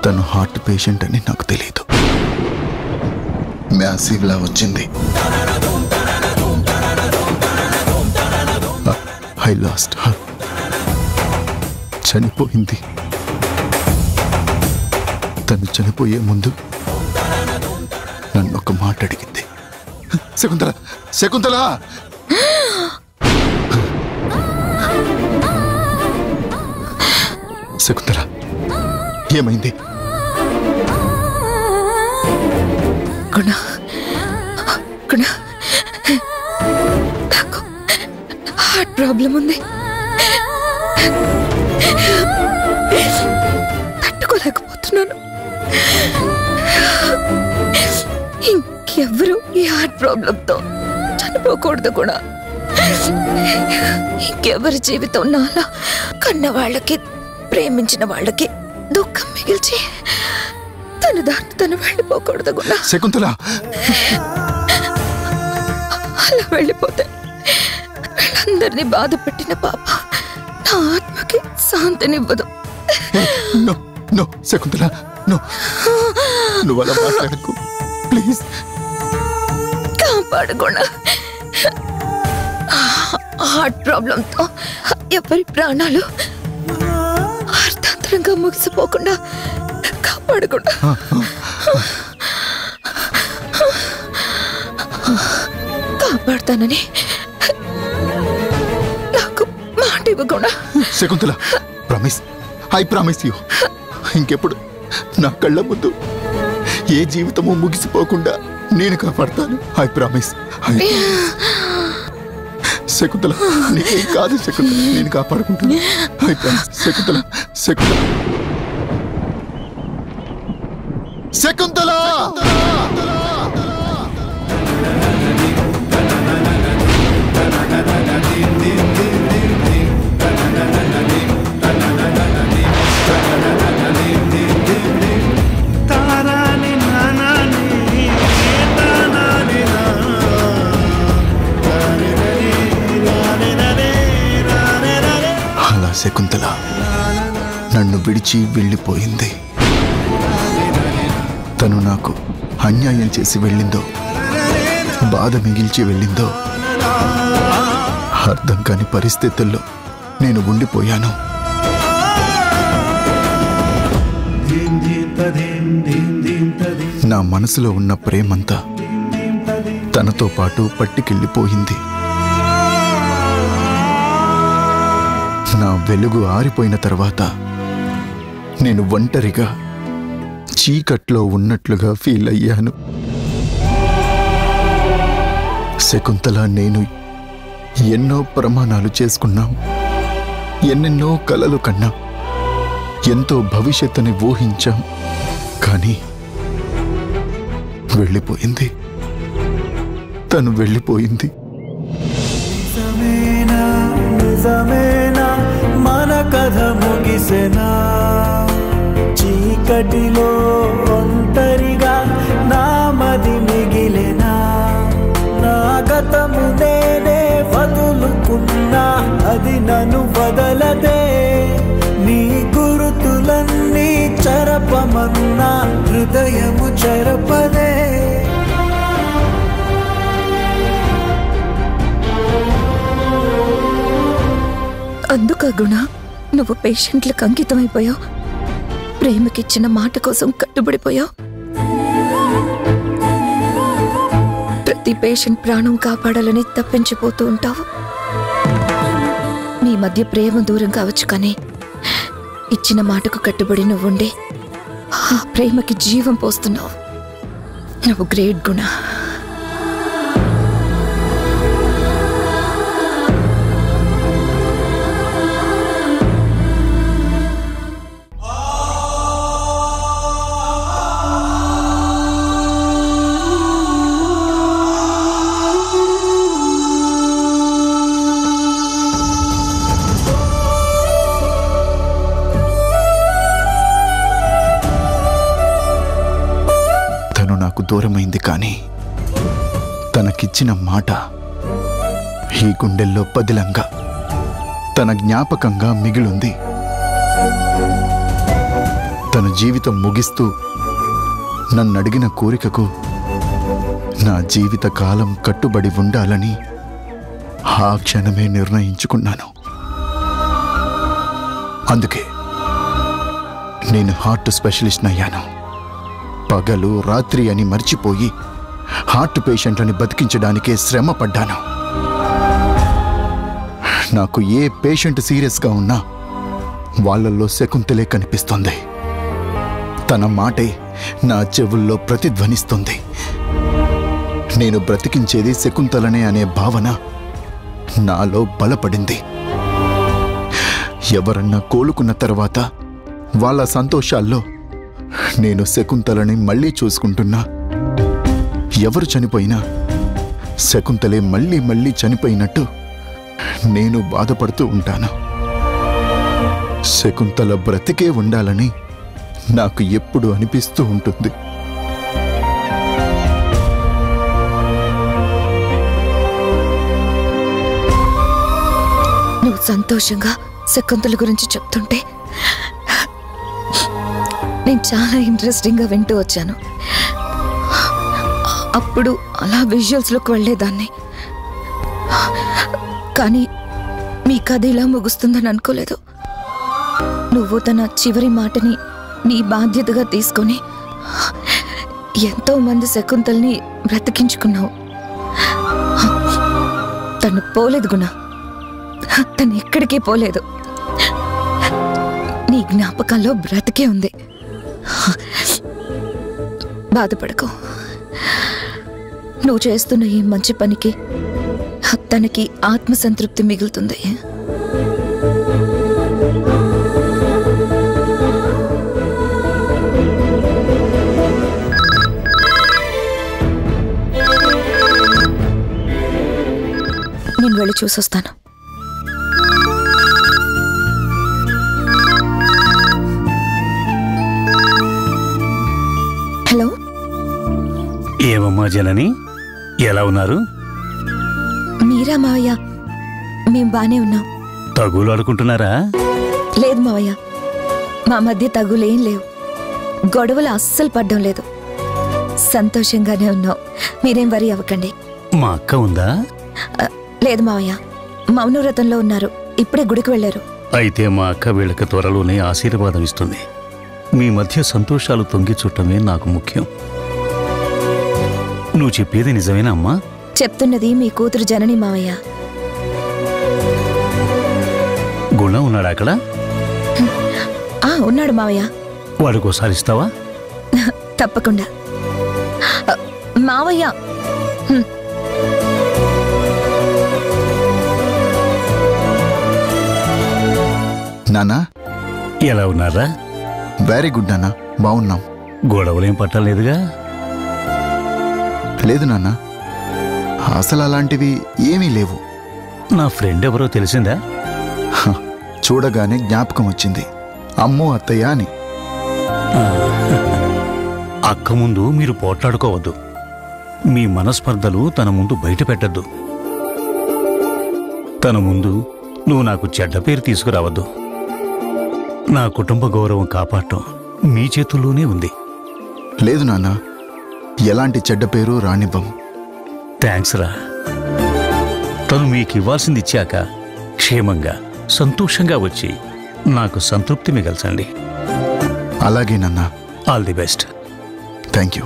తను heart patient అని నాకు తెలియదు. మ్యాసివ్లా వచ్చింది. I lost her. చనిపోయింది. తను చనిపోయే ముందు నన్ను ఒక మాట అడిగింది. శకుంతల, శకుంతల! శకుంతల, ఏమైంది? గుణ, గుణ, నాకు హార్ట్ ప్రాబ్లం ఉంది. తట్టుకోలేకపోతున్నాను. ఇంకెవ్వరూ ఈ హార్ట్ ప్రాబ్లంతో చనిపోకూడదు కూడా. ఇంకెవరి జీవితం నాలా కన్న వాళ్ళకి, ప్రేమించిన వాళ్ళకి దుఃఖం మిగిల్చి తన దాన్ని తను వెళ్ళిపోకూడదు కూడా. శకుంతల, అలా వెళ్ళిపోతే వీళ్ళందరినీ బాధ పెట్టిన పాప నా ఆత్మకి శాంతినివ్వదు. No no Shakuntala, no. నువ్వు అలా మాట్లాడకు ప్లీజ్. కాపాడకుండా హార్ట్ ప్రాబ్లంతో ఎవరి ప్రాణాలు అర్థాంతరంగా ముగిసిపోకుండా కాపాడకుండా కాపాడతానని నాకు మాట ఇవ్వకుండా. Shakuntala, promise, I promise you. ఇంకెప్పుడు నా కళ్ళ ముందు ఏ జీవితము ముగిసిపోకుండా నేను కాపాడతాను. I promise. శకుంతల, నీకేం కాదు శకుంతల, నేను కాపాడుకుంటాను. I promise. శకుంతల, శకుంతల, శకుంతల! అలా శకుంతల నన్ను విడిచి వెళ్ళిపోయింది. తను నాకు అన్యాయం చేసి వెళ్ళిందో, బాధ మిగిల్చి వెళ్ళిందో అర్థం కాని పరిస్థితుల్లో నేను ఉండిపోయాను. నా మనసులో ఉన్న ప్రేమంతా తనతో పాటు పట్టుకెళ్ళిపోయింది. నా వెలుగు ఆరిపోయిన తర్వాత నేను ఒంటరిగా చీకట్లో ఉన్నట్లుగా ఫీల్ అయ్యాను. శకుంతల, నేను ఎన్నో ప్రమాణాలు చేసుకున్నాం, ఎన్నెన్నో కలలు కన్నాం, ఎంతో భవిష్యత్తుని ఊహించాం. కానీ వెళ్ళిపోయింది. తను వెళ్ళిపోయింది. మన కథ ముగిసెనా? చీకటిలో ఒంటరిగా నా మది మిగిలెనా? నా గతము నేనే వదులుకున్నా, అది నన్ను వదలదే. నీ గురుతులన్నీ చెరపమన్నా హృదయము చెరపదే. అందుక గుణ, నువ్వు పేషెంట్లకు అంకితమైపోయావు, ప్రేమకిచ్చిన మాట కోసం కట్టుబడిపోయావు. ప్రతి పేషెంట్ ప్రాణం కాపాడాలని తప్పించిపోతూ ఉంటావు. మీ మధ్య ప్రేమ దూరం కావచ్చు, కానీ ఇచ్చిన మాటకు కట్టుబడి నువ్వుండే ఆ ప్రేమకి జీవం పోస్తున్నావు. నువ్వు గ్రేట్ గుణ. దూరమైంది, కానీ తనకిచ్చిన మాట ఈ గుండెల్లో పదిలంగా తన జ్ఞాపకంగా మిగిలుంది. తన జీవితం ముగిస్తూ నన్నడిగిన కోరికకు నా జీవిత కాలం కట్టుబడి ఉండాలని ఆ క్షణమే నిర్ణయించుకున్నాను. అందుకే నేను హార్ట్ స్పెషలిస్ట్ అయ్యాను. పగలు రాత్రి అని మర్చిపోయి హార్ట్ పేషెంట్లని బతికించడానికే శ్రమ పడ్డాను. నాకు ఏ పేషెంట్ సీరియస్గా ఉన్నా వాళ్ళల్లో శకుంతలే కనిపిస్తుంది. తన మాటే నా చెవుల్లో ప్రతిధ్వనిస్తుంది. నేను బ్రతికించేది శకుంతలనే అనే భావన నాలో బలపడింది. ఎవరన్నా కోలుకున్న తర్వాత వాళ్ళ సంతోషాల్లో నేను శకుంతలని మళ్ళీ చూసుకుంటున్నా. ఎవరు చనిపోయినా శకుంతలే మళ్ళీ మళ్ళీ చనిపోయినట్టు నేను బాధపడుతూ ఉంటాను. శకుంతల బ్రతికే ఉండాలని నాకు ఎప్పుడు అనిపిస్తూ ఉంటుంది. నువ్వు సంతోషంగా శకుంతల గురించి చెప్తుంటే నేను చాలా ఇంట్రెస్టింగ్గా వింటూ వచ్చాను. అప్పుడు అలా విజువల్స్లోకి వెళ్ళేదాన్ని. కానీ మీ కథ ఇలా ముగుస్తుందని అనుకోలేదు. నువ్వు తన చివరి మాటని నీ బాధ్యతగా తీసుకొని ఎంతో మంది శకుంతల్ని బ్రతికించుకున్నావు. తను పోలేదు గుణ, తను ఎక్కడికి పోలేదు. నీ జ్ఞాపకాల్లో బ్రతికే ఉంది. బాధపడకు. నువ్వు చేస్తున్న ఈ మంచి పనికి తనకి ఆత్మసంతృప్తి మిగులుతుంది. నేను వెళ్ళి చూసొస్తాను. హలో. ఏమమ్మా జనని, ఎలా ఉన్నారు? మీరా మావయ్య? మేం బానే ఉన్నాం. తగులు ఆడుకుంటున్నారా? లేదు మావయ్య, మా మధ్య తగులేం లేవు. గొడవలు అస్సలు పడ్డం లేదు. సంతోషంగానే ఉన్నాం. మీరేం వరి అవ్వకండి. మా అక్క ఉందా? లేదు మావయ్య, మౌనవ్రతంలో ఉన్నారు. ఇప్పుడే గుడికి వెళ్ళారు. అయితే మా అక్క వీళ్ళకి త్వరలోనే ఆశీర్వాదం ఇస్తుంది. మీ మధ్య సంతోషాలు తొంగి చుట్టమే నాకు ముఖ్యం. నువ్వు చెప్పేది నిజమేనా అమ్మా? చెప్తున్నది మీ కూతురు జనని మావయ్య. గుణ ఉన్నాడా అక్కడ? ఉన్నాడు మావయ్య. వాడికోసారి ఇస్తావా? తప్పకుండా మావయ్య. నానా, ఎలా ఉన్నారా? వెరీ గుడ్ నాన్న, బాగున్నాం. గొడవలేం పట్టలేదుగా? లేదు నాన్న, అసలు అలాంటివి ఏమీ లేవు. నా ఫ్రెండ్ ఎవరో తెలిసిందా? చూడగానే జ్ఞాపకం వచ్చింది, అమ్మో అత్తయ్య అని. అక్క ముందు మీరు పోట్లాడుకోవద్దు. మీ మనస్పర్ధలు తన ముందు బయట పెట్టద్దు. తన ముందు నువ్వు నాకు చెడ్డ పేరు తీసుకురావద్దు. నా కుటుంబ గౌరవం కాపాడటం మీ చేతుల్లోనే ఉంది. లేదు నాన్న, ఎలాంటి చెడ్డ పేరు రానివ్వం. థ్యాంక్స్ రా. తను మీకు ఇవ్వాల్సింది ఇచ్చాక క్షేమంగా సంతోషంగా వచ్చి నాకు సంతృప్తి మిగల్చండి. అలాగే నాన్న. All the best. Thank you.